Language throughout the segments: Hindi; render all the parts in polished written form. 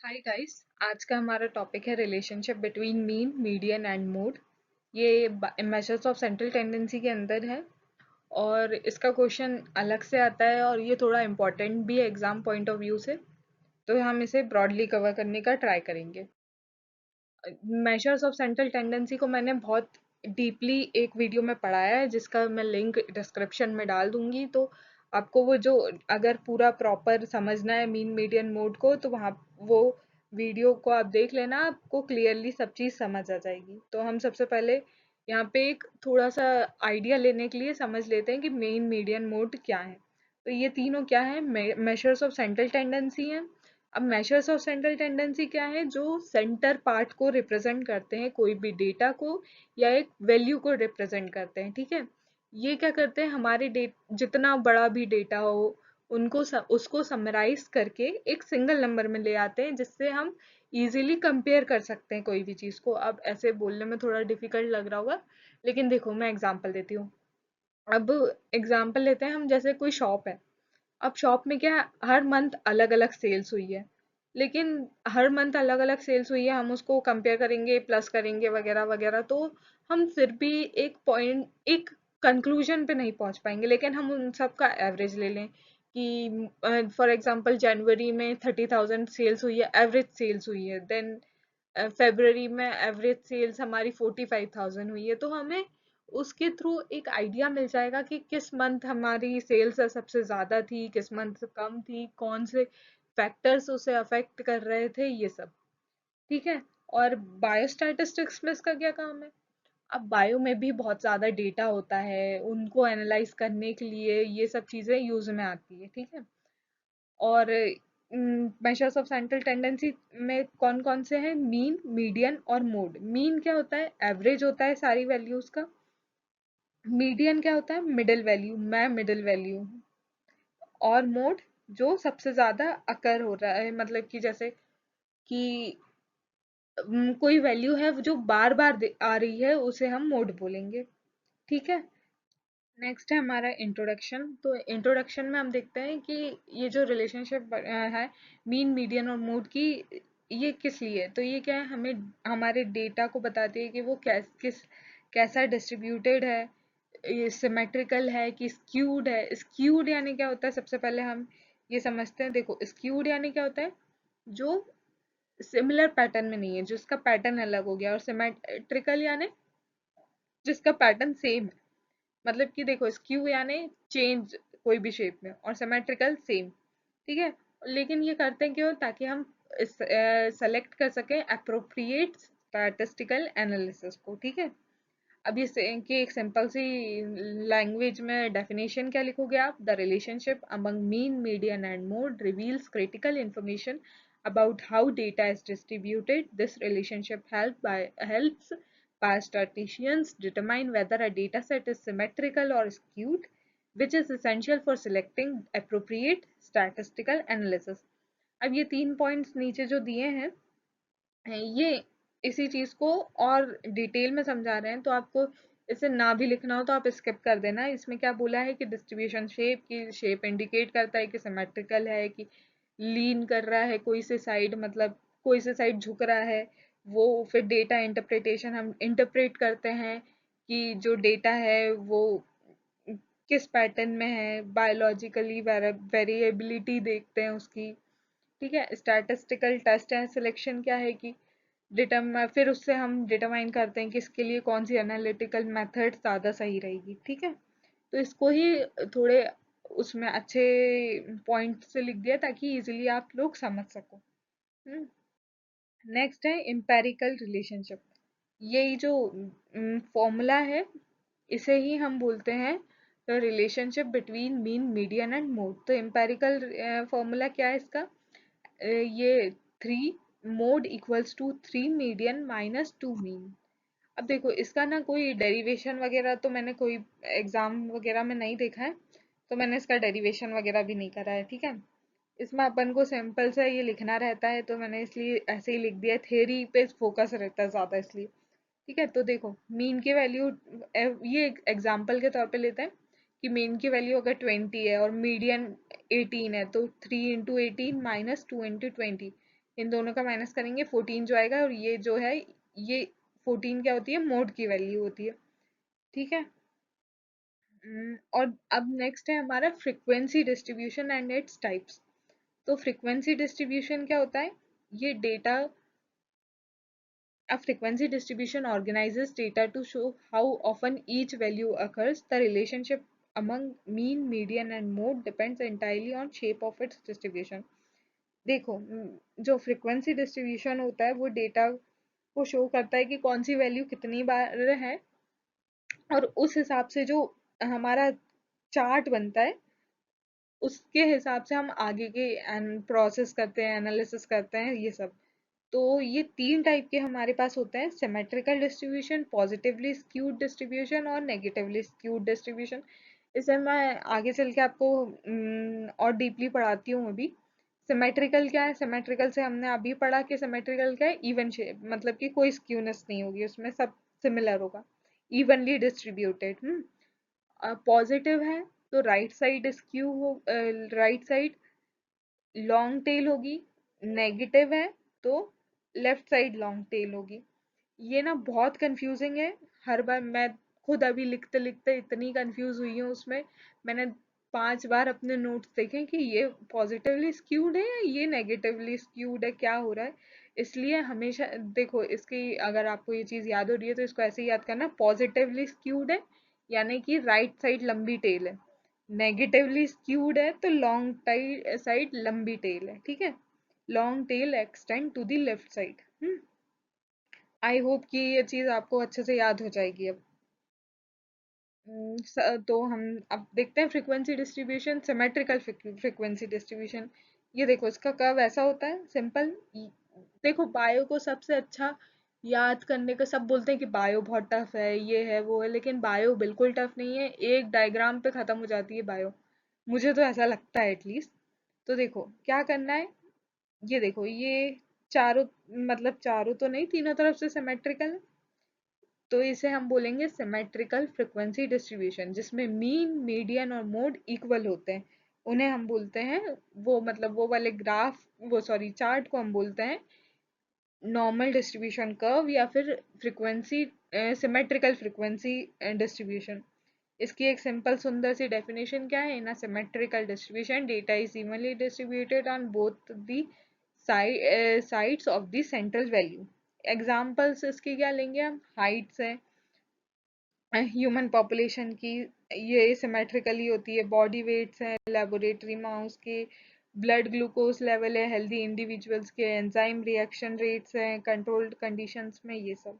Hi guys. आज का हमारा टॉपिक है relationship between mean median and mode. ये मेजर्स ऑफ सेंट्रल टेंडेंसी के अंदर है और इसका क्वेश्चन अलग से आता है और ये थोड़ा इम्पोर्टेंट भी है एग्जाम पॉइंट ऑफ व्यू से। तो हम इसे ब्रॉडली कवर करने का ट्राई करेंगे। मेजर्स ऑफ सेंट्रल टेंडेंसी को मैंने बहुत डीपली एक वीडियो में पढ़ाया है जिसका मैं लिंक डिस्क्रिप्शन में डाल दूंगी। तो आपको वो जो अगर पूरा प्रॉपर समझना है मीन मीडियन मोड को तो वहाँ वो वीडियो को आप देख लेना, आपको क्लियरली सब चीज़ समझ आ जाएगी। तो हम सबसे पहले यहाँ पे एक थोड़ा सा आइडिया लेने के लिए समझ लेते हैं कि मेन मीडियन मोड क्या है। तो ये तीनों क्या है? मेजर्स ऑफ सेंट्रल टेंडेंसी हैं। अब मेजर्स ऑफ सेंट्रल टेंडेंसी क्या है? जो सेंटर पार्ट को रिप्रेजेंट करते हैं, कोई भी डेटा को या एक वैल्यू को रिप्रेजेंट करते हैं। ठीक है, ये क्या करते हैं? हमारे जितना बड़ा भी डेटा हो उसको समराइज करके एक सिंगल नंबर में ले आते हैं जिससे हम इजीली कंपेयर कर सकते हैं कोई भी चीज़ को। अब ऐसे बोलने में थोड़ा डिफिकल्ट लग रहा होगा, लेकिन देखो मैं एग्जांपल देती हूँ। अब एग्जांपल लेते हैं हम, जैसे कोई शॉप है। अब शॉप में क्या है, हर मंथ अलग अलग सेल्स हुई है, लेकिन हर मंथ अलग अलग सेल्स हुई है, हम उसको कंपेयर करेंगे, प्लस करेंगे वगैरह वगैरह, तो हम फिर भी एक कंक्लूजन पे नहीं पहुंच पाएंगे। लेकिन हम उन सब का एवरेज ले लें कि फॉर एग्जांपल जनवरी में 30,000 सेल्स हुई है, एवरेज सेल्स हुई है। देन फेब्रवरी में एवरेज सेल्स हमारी 45,000 हुई है। तो हमें उसके थ्रू एक आइडिया मिल जाएगा कि किस मंथ हमारी सेल्स सबसे ज़्यादा थी, किस मंथ कम थी, कौन से फैक्टर्स उसे अफेक्ट कर रहे थे, ये सब। ठीक है। और बायोस्टैटिस्टिक्स में इसका क्या काम है? अब बायो में भी बहुत ज़्यादा डेटा होता है, उनको एनालाइज करने के लिए ये सब चीज़ें यूज में आती है। ठीक है। और मेजर्स ऑफ सेंट्रल टेंडेंसी में कौन कौन से हैं? मीन, मीडियन और मोड। मीन क्या होता है? एवरेज होता है सारी वैल्यूज का। मीडियन क्या होता है? मिडिल वैल्यू, मैं मिडिल वैल्यू हूँ। और मोड जो सबसे ज्यादा अकर हो रहा है, मतलब कि जैसे कि कोई वैल्यू है जो बार बार आ रही है, उसे हम मोड बोलेंगे। ठीक है। नेक्स्ट है हमारा इंट्रोडक्शन। तो इंट्रोडक्शन में हम देखते हैं कि ये जो रिलेशनशिप है मीन, मीडियन और मोड की, ये किस लिए है? तो ये क्या है, हमें हमारे डेटा को बताती है कि वो कैसा डिस्ट्रीब्यूटेड है, ये सिमेट्रिकल है कि स्क्यूड है। स्क्यूड यानी क्या होता है? सबसे पहले हम ये समझते हैं। देखो, स्क्यूड यानी क्या होता है? जो सिमिलर पैटर्न में नहीं है, जिसका पैटर्न अलग हो गया। और सिमेट्रिकल यानी जिसका पैटर्न सेम है। मतलब कि देखो, स्क्यू यानी चेंज कोई भी शेप में, और सिमेट्रिकल सेम। ठीक है। लेकिन ये करते हैं क्यों? ताकि हम सेलेक्ट कर सकें अप्रोप्रिएट स्टैटिस्टिकल एनालिसिस को। ठीक है। अब ये कि एक सिंपल सी लैंग्वेज में डेफिनेशन क्या लिखोगे आप? The relationship among mean, median and mode reveals critical information about how data is distributed. This relationship helps biostatisticians determine whether a data set is symmetrical or skewed, which is essential for selecting appropriate statistical analysis. अब ये तीन पॉइंट्स नीचे जो दिए हैं, ये इसी चीज को और डिटेल में समझा रहे हैं। तो आपको इसे ना भी लिखना हो तो आप स्किप कर देना। इसमें क्या बोला है कि डिस्ट्रीब्यूशन शेप की शेप इंडिकेट करता है कि सिमेट्रिकल है कि लीन कर रहा है कोई से साइड, मतलब कोई से साइड झुक रहा है। वो फिर डेटा इंटरप्रिटेशन, हम इंटरप्रेट करते हैं कि जो डेटा है वो किस पैटर्न में है। बायोलॉजिकली वेरिएबिलिटी देखते हैं उसकी। ठीक है। स्टैटिस्टिकल टेस्ट एंड सिलेक्शन क्या है कि फिर उससे हम डिटरमाइन करते हैं कि इसके लिए कौन सी एनालिटिकल मेथड ज़्यादा सही रहेगी। ठीक है। तो इसको ही थोड़े उसमें अच्छे पॉइंट से लिख दिया ताकि इजीली आप लोग समझ सको। नेक्स्ट है एम्पेरिकल रिलेशनशिप। यही जो फॉर्मूला है, इसे ही हम बोलते हैं the relationship between mean, median and mode. तो एम्पेरिकल फॉर्मूला क्या है इसका? ये 3 mode equals to 3 median minus 2 mean. अब देखो, इसका ना कोई डेरिवेशन वगैरह तो मैंने कोई एग्जाम वगैरह में नहीं देखा है, तो मैंने इसका डेरिवेशन वगैरह भी नहीं करा है। ठीक है। इसमें अपन को सिंपल सा ये लिखना रहता है, तो मैंने इसलिए ऐसे ही लिख दिया। थ्योरी पे फोकस रहता है ज़्यादा इसलिए। ठीक है। तो देखो, मीन की वैल्यू, ये एग्जाम्पल के तौर पे लेते हैं कि मीन की वैल्यू अगर 20 है और मीडियन 18 है, तो 3 इंटू 18 माइनस 2 इंटू 20, इन दोनों का माइनस करेंगे 14 जो आएगा, और ये जो है ये 14 क्या होती है, मोड की वैल्यू होती है। ठीक है। और अब नेक्स्ट है हमारा frequency distribution and its types. तो फ्रीक्वेंसी डिस्ट्रीब्यूशन क्या होता है, ये data, a frequency distribution organizes data to show how often each value occurs. The relationship among mean, median and mode depends entirely on shape of its distribution. देखो, जो फ्रीक्वेंसी डिस्ट्रीब्यूशन होता है वो डेटा को शो करता है कि कौन सी वैल्यू कितनी बार है, और उस हिसाब से जो हमारा चार्ट बनता है उसके हिसाब से हम आगे के प्रोसेस करते हैं, एनालिसिस करते हैं, ये सब। तो ये तीन टाइप के हमारे पास होते हैं, symmetrical distribution, positively skewed distribution और नेगेटिवली स्क्यूड डिस्ट्रीब्यूशन। इसे मैं आगे चल के आपको और डीपली पढ़ाती हूँ अभी। सिमेट्रिकल क्या है, सिमेट्रिकल से हमने अभी पढ़ा कि सिमेट्रिकल क्या है, इवन शेप, मतलब कि कोई स्क्यूनेस नहीं होगी उसमें, सब सिमिलर होगा, इवनली डिस्ट्रीब्यूटेड। पॉजिटिव है तो राइट साइड स्क्यू हो, राइट साइड लॉन्ग टेल होगी। नेगेटिव है तो लेफ्ट साइड लॉन्ग टेल होगी। ये ना बहुत कंफ्यूजिंग है, हर बार मैं खुद अभी लिखते लिखते इतनी कंफ्यूज हुई हूँ उसमें। मैंने 5 बार अपने नोट्स देखे कि ये पॉजिटिवली स्क्यूड है या ये नेगेटिवली स्क्यूड है, क्या हो रहा है। इसलिए हमेशा देखो, इसकी अगर आपको ये चीज याद हो रही है तो इसको ऐसे ही याद करना, पॉजिटिवली स्क्यूड है यानी कि राइट साइड लंबी टेल है, नेगेटिवली स्क्यूड है तो लॉन्ग साइड लंबी टेल है। ठीक है, long tail extend to the left side. I hope कि ये चीज आपको अच्छे से याद हो जाएगी अब। तो हम अब देखते हैं frequency distribution, symmetrical frequency distribution. ये देखो, इसका कर्व ऐसा होता है सिंपल। देखो, बायो को सबसे अच्छा याद करने का, सब बोलते हैं कि बायो बहुत टफ है, ये है वो है, लेकिन बायो बिल्कुल टफ नहीं है, एक डायग्राम पे खत्म हो जाती है बायो, मुझे तो ऐसा लगता है एटलीस्ट। तो देखो क्या करना है, ये देखो, ये चारों, मतलब चारों तो नहीं, तीनों तरफ से सिमेट्रिकल है, तो इसे हम बोलेंगे सिमेट्रिकल फ्रीक्वेंसी डिस्ट्रीब्यूशन, जिसमें मीन, मीडियन और मोड इक्वल होते हैं। उन्हें हम बोलते हैं, वो मतलब वो वाले ग्राफ, वो सॉरी चार्ट को हम बोलते हैं नॉर्मल डिस्ट्रीब्यूशन कर्व, या फिर फ्रीक्वेंसी, सिमेट्रिकल फ्रीक्वेंसी डिस्ट्रीब्यूशन। इसकी एक सिंपल सुंदर सी डेफिनेशन क्या है, in a symmetrical distribution data is evenly distributed on both the sides of the central value. Examples इसके क्या लेंगे हम, हाइट्स है ह्यूमन पॉपुलेशन की, ये सिमेट्रिकली होती है, बॉडी वेट्स हैं लेबोरेटरी माउस के, ब्लड ग्लूकोज लेवल है हेल्दी इंडिविजुअल्स के, एंजाइम रिएक्शन रेट्स हैं कंट्रोल्ड कंडीशंस में, ये सब।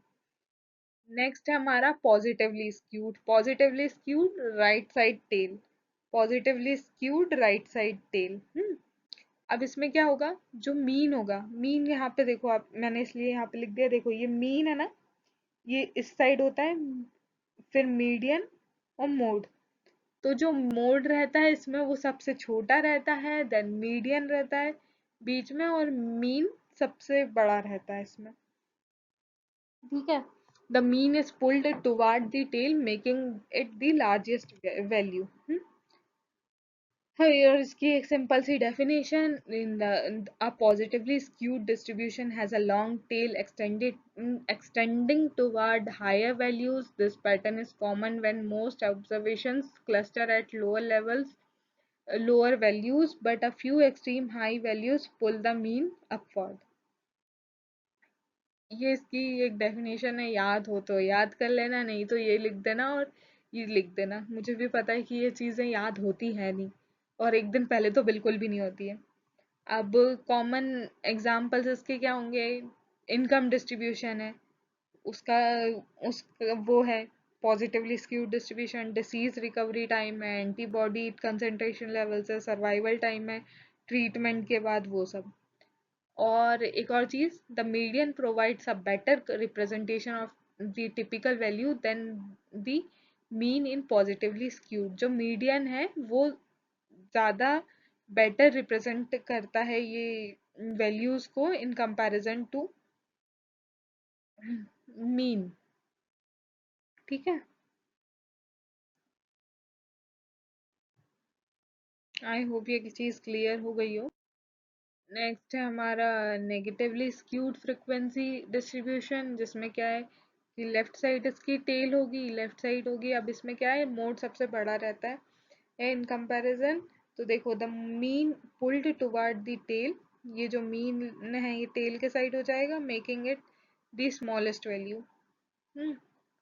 नेक्स्ट है हमारा positively skewed right side tail, positively skewed right side tail. अब इसमें क्या होगा, जो मीन होगा, मीन यहाँ पे देखो आप, मैंने इसलिए यहाँ पे लिख दिया, देखो ये मीन है ना, ये इस साइड होता है, फिर मीडियन और मोड। तो जो मोड रहता है इसमें वो सबसे छोटा रहता है, देन मीडियन रहता है बीच में, और मीन सबसे बड़ा रहता है इसमें। ठीक है, the mean is pulled toward the tail making it the largest value. Here इसकी एक सिंपल सी definition, in the a positively skewed distribution has a long tail extending toward higher values. This pattern is common when most observations cluster at lower values, but a few extreme high values pull the mean upward. ये इसकी एक डेफिनेशन है, याद हो तो याद कर लेना, नहीं तो ये लिख देना और ये लिख देना। मुझे भी पता है कि ये चीज़ें याद होती है नहीं, और एक दिन पहले तो बिल्कुल भी नहीं होती है। अब कॉमन एग्जाम्पल्स इसके क्या होंगे, इनकम डिस्ट्रीब्यूशन है, उसका उस वो है positively skewed distribution, disease recovery time है, एंटीबॉडी कंसंट्रेशन लेवल्स है, सर्वाइवल टाइम है ट्रीटमेंट के बाद, वो सब। और एक और चीज, the median provides a better representation of the typical value than the mean in positively skewed. जो मीडियन है वो ज्यादा बेटर रिप्रेजेंट करता है ये वैल्यूज को इन कंपैरिजन टू मीन। ठीक है, आई होप ये चीज क्लियर हो गई हो। नेक्स्ट है हमारा नेगेटिवली स्क्यूड फ्रिक्वेंसी डिस्ट्रीब्यूशन, जिसमें क्या है कि लेफ्ट साइड इसकी टेल होगी, लेफ्ट साइड होगी। अब इसमें क्या है, मोड सबसे बड़ा रहता है इन कंपैरिजन। तो देखो, the mean pulled toward the tail, ये जो मीन है ये टेल के साइड हो जाएगा, making it the smallest value.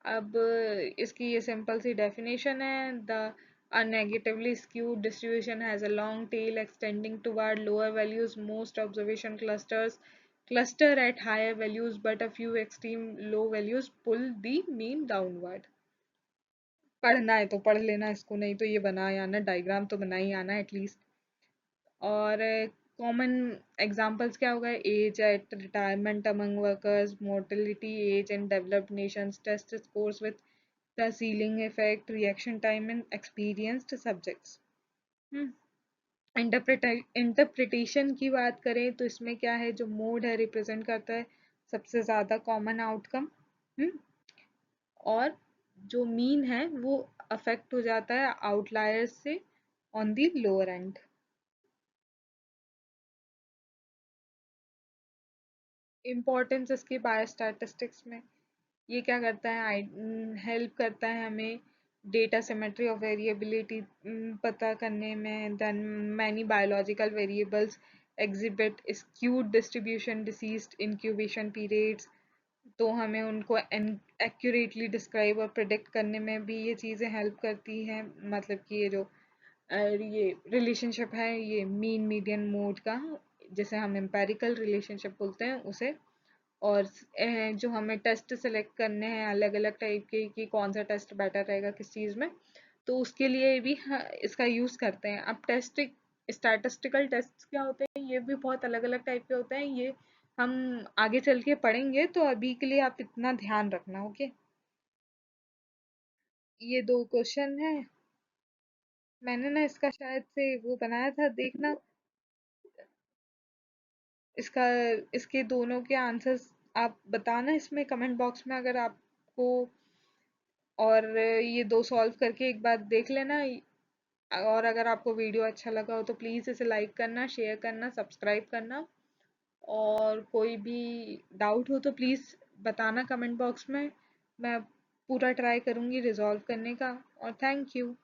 अब इसकी ये सिंपल सी डेफिनेशन है, the a negatively skewed distribution has a long tail extending toward lower values. Most observation clusters cluster at higher values, but a few extreme low values pull the mean downward. पढ़ना है तो पढ़ लेना इसको, नहीं तो ये बना ही आना, डायग्राम तो बना ही आना एटलीस्ट। और कॉमन एग्जांपल्स क्या होगा, age at retirement among workers, mortality age in developed nations, test scores with the ceiling effect, reaction time in experienced subjects. Interpretation की बात करें तो इसमें क्या है, जो मोड है रिप्रेजेंट करता है सबसे ज़्यादा कॉमन आउटकम, और जो मीन है वो अफेक्ट हो जाता है आउटलायर्स से on the lower and. Importance इसकी बायोस्टैटिस्टिक्स में, ये क्या करता है, हेल्प करता है हमें डेटा सिमेट्री ऑफ वेरिएबिलिटी पता करने में। Then many biological variables exhibit skewed distribution diseased incubation periods, तो हमें उनको एक्यूरेटली डिस्क्राइब और प्रिडिक्ट करने में भी ये चीज़ें हेल्प करती हैं। मतलब कि ये जो ये रिलेशनशिप है ये मीन मीडियन मोड का, जिसे हम एम्पेरिकल रिलेशनशिप बोलते हैं उसे। और जो हमें टेस्ट सेलेक्ट करने हैं अलग अलग टाइप के, कि कौन सा टेस्ट बेटर रहेगा किस चीज़ में, तो उसके लिए भी इसका यूज़ करते हैं। अब टेस्ट स्टैटिस्टिकल टेस्ट क्या होते हैं, ये भी बहुत अलग अलग टाइप के होते हैं, ये हम आगे चल के पढ़ेंगे, तो अभी के लिए आप इतना ध्यान रखना, ओके। ये दो क्वेश्चन है, मैंने ना इसका शायद से वो बनाया था, देखना इसका, इसके दोनों के आंसर्स आप बताना इसमें कमेंट बॉक्स में अगर आपको, और ये दो सॉल्व करके एक बार देख लेना। और अगर आपको वीडियो अच्छा लगा हो तो प्लीज़ इसे लाइक करना, शेयर करना, सब्सक्राइब करना। और कोई भी डाउट हो तो प्लीज़ बताना कमेंट बॉक्स में, मैं पूरा ट्राई करूँगी रिजॉल्व करने का। और थैंक यू।